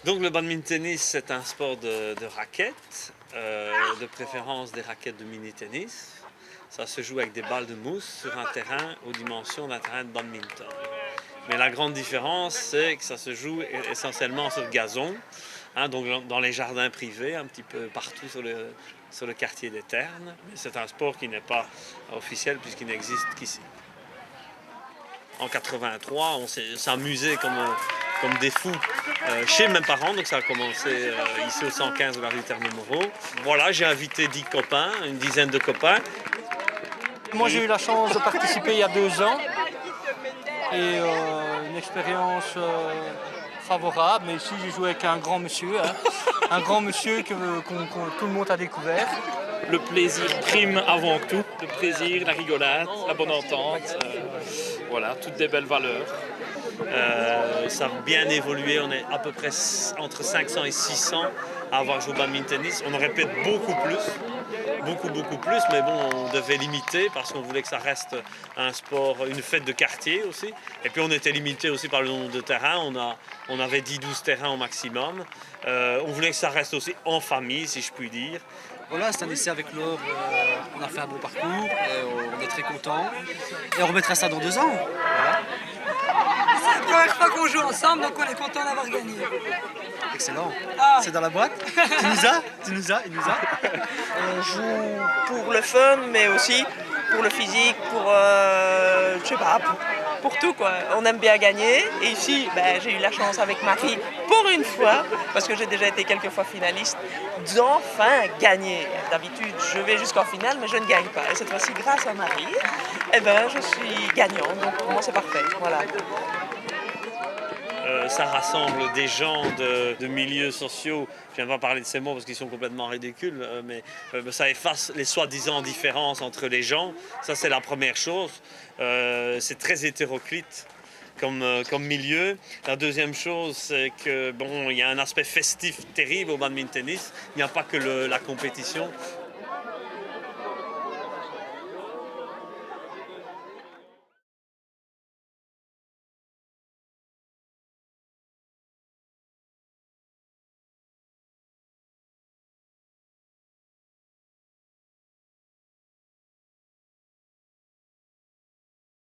Donc le badminton, c'est un sport de raquettes, de préférence des raquettes de mini-tennis. Ça se joue avec des balles de mousse sur un terrain aux dimensions d'un terrain de badminton. Mais la grande différence, c'est que ça se joue essentiellement sur le gazon, hein, donc dans les jardins privés, un petit peu partout sur le quartier des Ternes. Mais c'est un sport qui n'est pas officiel puisqu'il n'existe qu'ici. En 83, on s'est amusé comme des fous chez mes parents, donc ça a commencé ici au 115 de la rue Terme-Moreau. Voilà, j'ai invité 10 copains, une dizaine de copains. Moi j'ai eu la chance de participer il y a 2 ans et une expérience favorable, mais ici j'ai joué avec un grand monsieur, hein, un grand monsieur que tout le monde a découvert. Le plaisir prime avant tout, le plaisir, la rigolade, la bonne entente, voilà, toutes des belles valeurs. Ça a bien évolué, on est à peu près entre 500 et 600 à avoir joué au badminton. On aurait pu être beaucoup plus, mais bon, on devait limiter parce qu'on voulait que ça reste un sport, une fête de quartier aussi. Et puis on était limité aussi par le nombre de terrains, on avait 10-12 terrains au maximum. On voulait que ça reste aussi en famille, si je puis dire. Voilà, c'est un essai avec Laure, on a fait un bon parcours, et on est très contents. Et on remettra ça dans 2 ans. Voilà. C'est la première fois qu'on joue ensemble, donc on est content d'avoir gagné. Excellent. Ah. C'est dans la boîte. Il nous a. On joue pour le fun, mais aussi pour le physique, pour, je sais pas, pour tout quoi. On aime bien gagner. Et ici, j'ai eu la chance avec ma fille, pour une fois, parce que j'ai déjà été quelques fois finaliste, d'enfin gagner. D'habitude, je vais jusqu'en finale, mais je ne gagne pas. Et cette fois-ci, grâce à Marie, je suis gagnante. Donc pour moi, c'est parfait. Voilà. Ça rassemble des gens de milieux sociaux. Je ne viens pas parler de ces mots parce qu'ils sont complètement ridicules, mais ça efface les soi-disant différences entre les gens. Ça, c'est la première chose. C'est très hétéroclite comme milieu. La deuxième chose, c'est que il y a un aspect festif terrible au badminton. Il n'y a pas que la compétition.